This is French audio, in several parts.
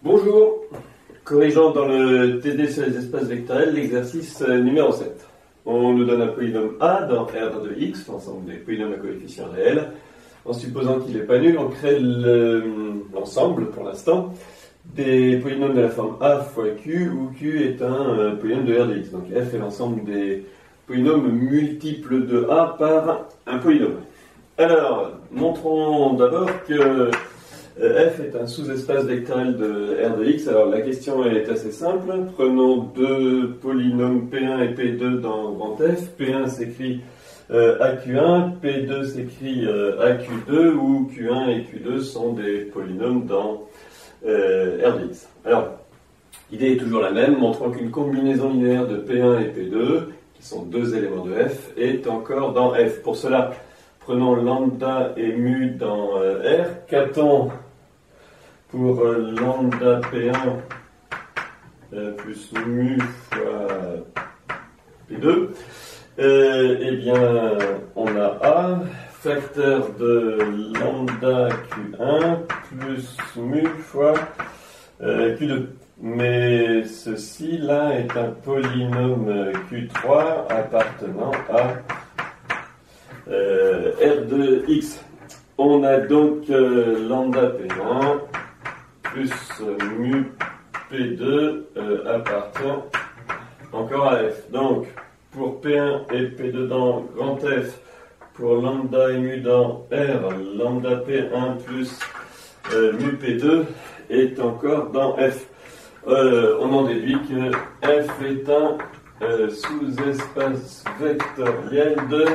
Bonjour, corrigeant dans le TD sur les espaces vectoriels l'exercice numéro 7. On nous donne un polynôme A dans R de x, l'ensemble des polynômes à coefficients réels. En supposant qu'il n'est pas nul, on crée l'ensemble, pour l'instant, des polynômes de la forme A fois Q, où Q est un polynôme de R de x. Donc F est l'ensemble des polynômes multiples de A par un polynôme. Alors, montrons d'abord que F est un sous-espace vectoriel de R de x. Alors la question est assez simple. Prenons deux polynômes P1 et P2 dans grand F. P1 s'écrit AQ1, P2 s'écrit AQ2, où Q1 et Q2 sont des polynômes dans R de x. Alors, l'idée est toujours la même. Montrons qu'une combinaison linéaire de P1 et P2, qui sont deux éléments de F, est encore dans F. Pour cela, prenons lambda et mu dans R. Qu'a-t-on pour lambda P1 plus mu fois P2? Eh bien, on a A, facteur de lambda Q1 plus mu fois Q2. Mais ceci là est un polynôme Q3 appartenant à R de x. On a donc lambda P1 plus mu P2 appartient encore à F. Donc, pour P1 et P2 dans grand F, pour lambda et mu dans R, lambda P1 plus mu P2 est encore dans F. On en déduit que F est un sous-espace vectoriel de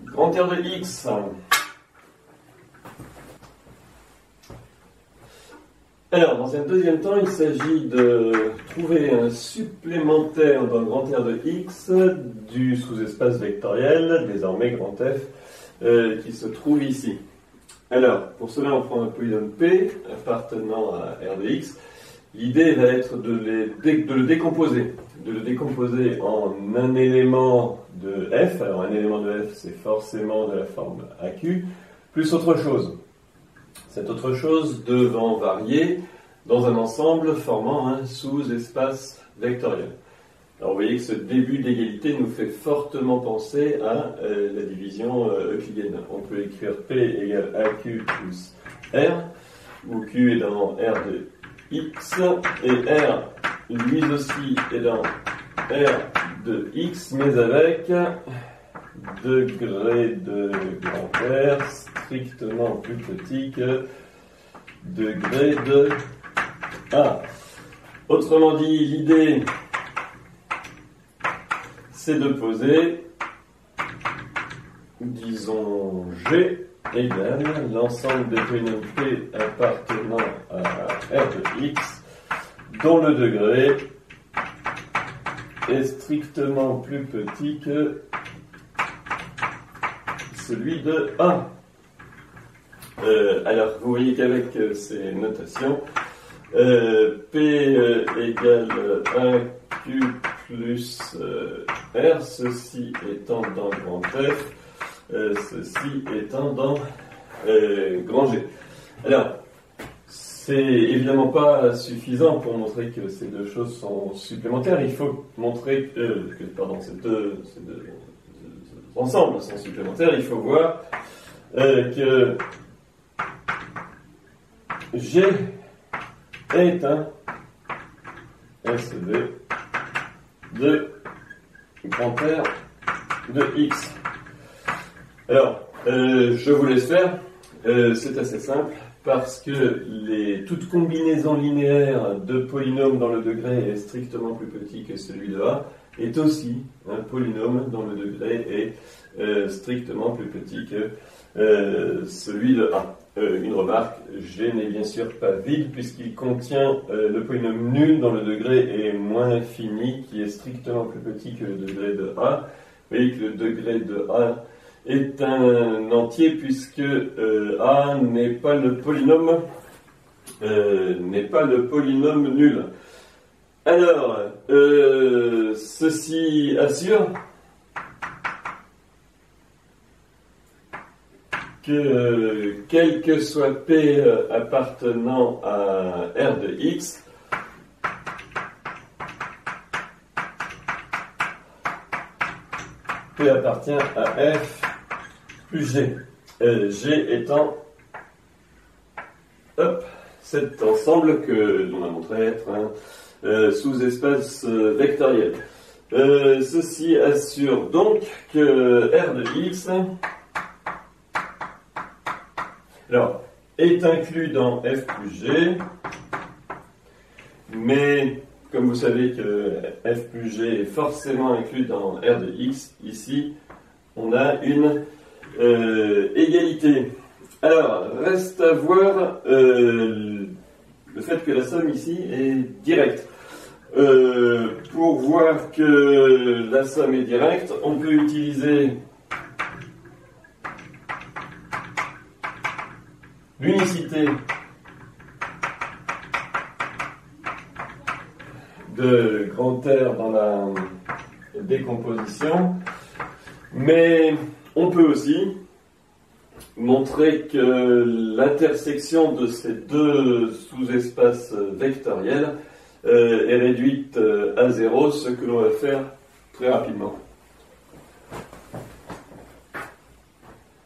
grand R de x. Alors, dans un deuxième temps, il s'agit de trouver un supplémentaire dans grand R de x du sous-espace vectoriel, désormais grand F, qui se trouve ici. Alors, pour cela, on prend un polynôme P appartenant à R de x. L'idée va être de le décomposer. De le décomposer en un élément de F. Alors, un élément de F, c'est forcément de la forme AQ, plus autre chose. Cette autre chose devant varier dans un ensemble formant un sous-espace vectoriel. Alors vous voyez que ce début d'égalité nous fait fortement penser à la division euclidienne. On peut écrire P égale AQ plus R, où Q est dans R de x, et R lui aussi est dans R de x, mais avec degré de grand R strictement plus petit que degré de A. Autrement dit, l'idée, c'est de poser, disons G égale l'ensemble des polynômes P appartenant à R de x, dont le degré est strictement plus petit que celui de A. Alors, vous voyez qu'avec ces notations, P égale 1Q plus R, ceci étant dans grand F, ceci étant dans grand G. Alors, c'est évidemment pas suffisant pour montrer que ces deux choses sont supplémentaires. Il faut montrer que ces deux ensembles sont supplémentaires. Il faut voir que G est un SV de grand R de x. Alors, je vous laisse faire. C'est assez simple parce que toute combinaison linéaire de polynômes dont le degré est strictement plus petit que celui de A est aussi un polynôme dont le degré est strictement plus petit que celui de A. Une remarque, G n'est bien sûr pas vide puisqu'il contient le polynôme nul dont le degré est moins fini, qui est strictement plus petit que le degré de A. Vous voyez que le degré de A est un entier puisque A n'est pas le polynôme nul. Alors, ceci assure que quel que soit P appartenant à R de X, P appartient à F plus G. G étant cet ensemble que l'on a montré être un sous-espace vectoriel. Ceci assure donc que R de X alors, est inclus dans F plus G, mais comme vous savez que F plus G est forcément inclus dans R de X, ici on a une égalité. Alors, reste à voir le fait que la somme ici est directe. Pour voir que la somme est directe, on peut utiliser l'unicité de grand R dans la décomposition, mais on peut aussi montrer que l'intersection de ces deux sous-espaces vectoriels est réduite à 0, ce que l'on va faire très rapidement.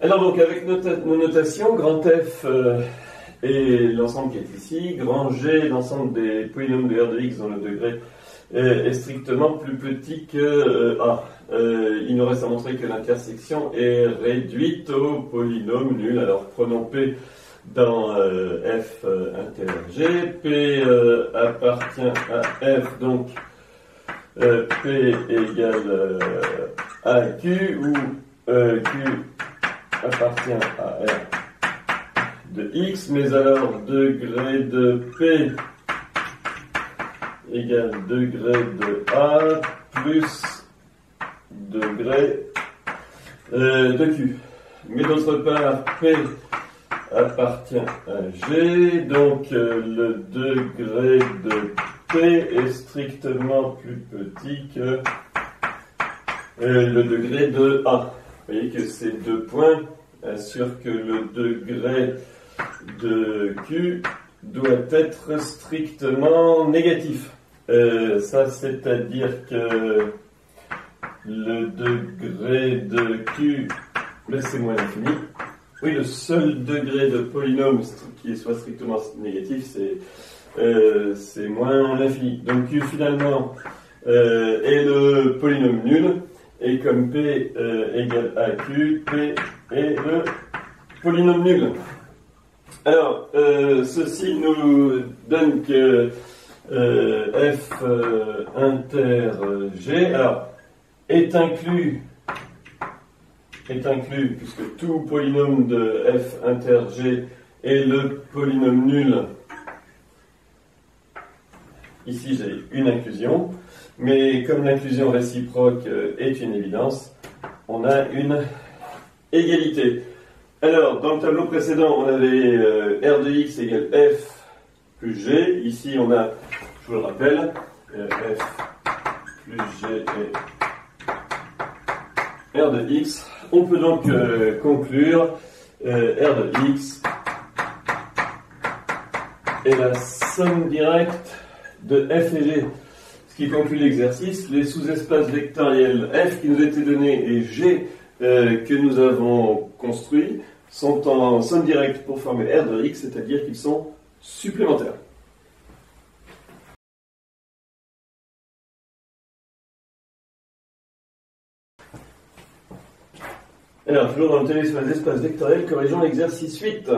Alors donc avec nos notations, grand F est l'ensemble qui est ici, grand G est l'ensemble des polynômes de R de X dont le degré est strictement plus petit que A. Il nous reste à montrer que l'intersection est réduite au polynôme nul. Alors prenons P dans F inter G. P appartient à F, donc P égale à Q, où Q appartient à R de X, mais alors degré de P égale degré de A plus degré de Q. Mais d'autre part, P appartient à G, donc le degré de P est strictement plus petit que le degré de A. Vous voyez que ces deux points assurent que le degré de Q doit être strictement négatif. Ça, c'est-à-dire que le degré de Q, laissez-moi l'infini. Oui, le seul degré de polynôme qui soit strictement négatif, c'est moins l'infini. Donc Q, finalement, est le polynôme nul. Et comme P égale à Q, P est le polynôme nul. Alors, ceci nous donne que F inter G alors, est inclus, puisque tout polynôme de F inter G est le polynôme nul. Ici, j'ai une inclusion. Mais comme l'inclusion réciproque est une évidence, on a une égalité. Alors, dans le tableau précédent, on avait R de X égale F plus G. Ici, on a, je vous le rappelle, F plus G et R de X. On peut donc conclure R de X est la somme directe de F et G. Qui conclut l'exercice, les sous-espaces vectoriels F qui nous étaient donnés et G que nous avons construits sont en somme directe pour former R de X, c'est-à-dire qu'ils sont supplémentaires. Alors, toujours dans le télespace d'espace vectoriel, corrigeons l'exercice 8.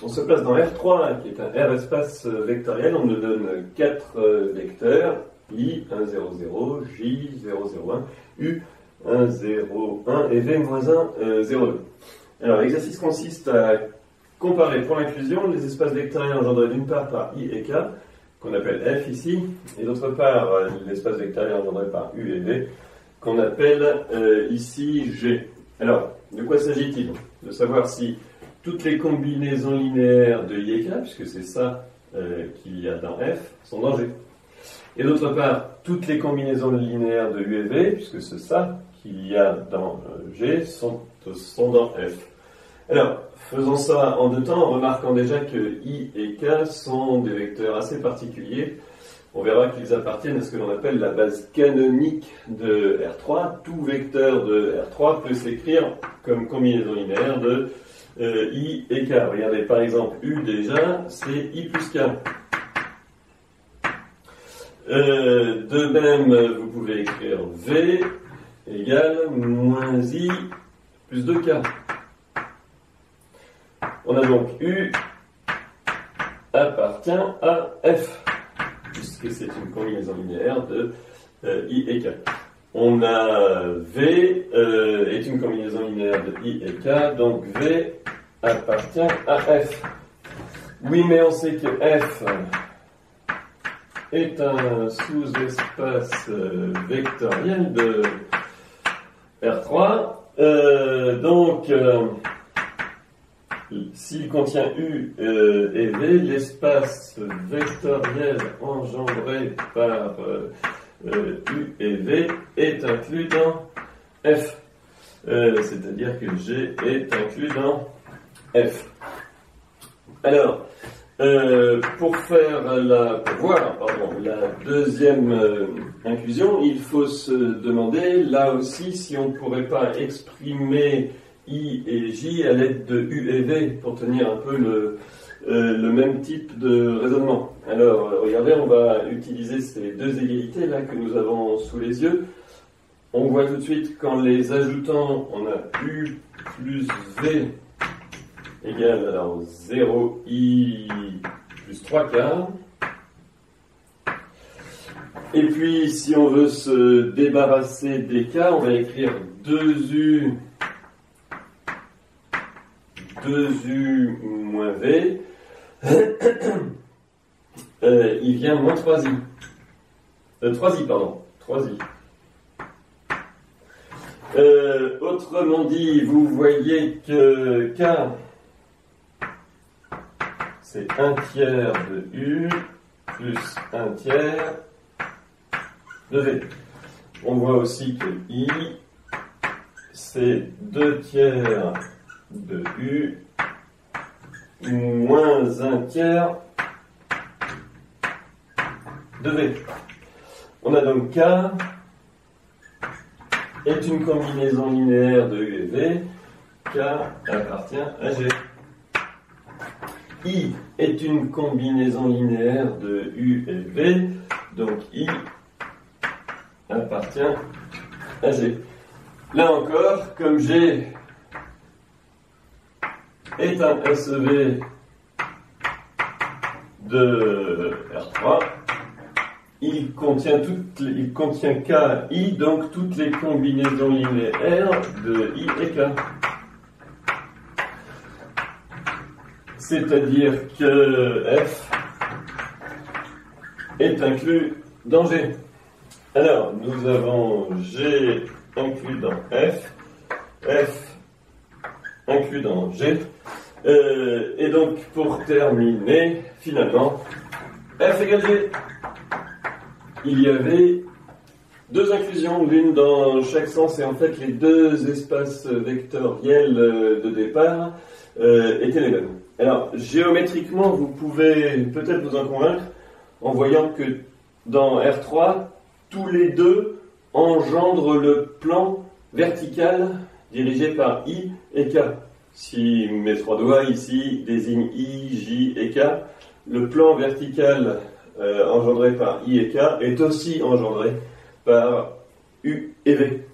On se place dans R3, qui est un R espace vectoriel. On nous donne 4 vecteurs. I, 1, 0, 0, J, 0, 0, 1, U, 1, 0, 1 et V-1, 0, 2. Alors, l'exercice consiste à comparer pour l'inclusion les espaces vectoriels engendrés d'une part par I et K, qu'on appelle F ici, et d'autre part l'espace vectoriel engendré par U et V, qu'on appelle ici G. Alors, de quoi s'agit-il? De savoir si toutes les combinaisons linéaires de I et K, puisque c'est ça qu'il y a dans F, sont dans G. Et d'autre part, toutes les combinaisons linéaires de U et V, puisque c'est ça qu'il y a dans G, sont dans F. Alors, faisons ça en 2 temps en remarquant déjà que I et K sont des vecteurs assez particuliers. On verra qu'ils appartiennent à ce que l'on appelle la base canonique de R3. Tout vecteur de R3 peut s'écrire comme combinaison linéaire de I et K. Regardez par exemple U déjà, c'est I plus K. De même, vous pouvez écrire V égale moins I plus 2K. On a donc U appartient à F, puisque c'est une combinaison linéaire de I et K. On a V est une combinaison linéaire de I et K, donc V appartient à F. Oui, mais on sait que F est un sous-espace vectoriel de R3. S'il contient U et V, l'espace vectoriel engendré par U et V est inclus dans F. C'est-à-dire que G est inclus dans F. Alors, pour voir la deuxième inclusion, il faut se demander, là aussi, si on ne pourrait pas exprimer I et J à l'aide de U et V pour tenir un peu le même type de raisonnement. Alors, regardez, on va utiliser ces deux égalités là que nous avons sous les yeux. On voit tout de suite qu'en les ajoutant, on a U plus V égale alors 0i plus 3 quarts. Et puis, si on veut se débarrasser des k, on va écrire 2u moins v. Il vient moins 3i. 3i, pardon. 3i. Autrement dit, vous voyez que k, c'est 1 tiers de U plus 1 tiers de V. On voit aussi que I, c'est 2 tiers de U moins 1 tiers de V. On a donc K est une combinaison linéaire de U et V. K appartient à G. I est une combinaison linéaire de U et V, donc I appartient à G. Là encore, comme G est un SEV de R3, il contient KI, donc toutes les combinaisons linéaires de I et K. C'est-à-dire que F est inclus dans G. Alors, nous avons G inclus dans F, F inclus dans G, et donc pour terminer, finalement, F égale G. Il y avait deux inclusions, l'une dans chaque sens, et en fait les deux espaces vectoriels de départ étaient les mêmes. Alors, géométriquement, vous pouvez peut-être vous en convaincre en voyant que dans R3, tous les deux engendrent le plan vertical dirigé par I et K. Si mes 3 doigts ici désignent I, J et K, le plan vertical engendré par I et K est aussi engendré par U et V.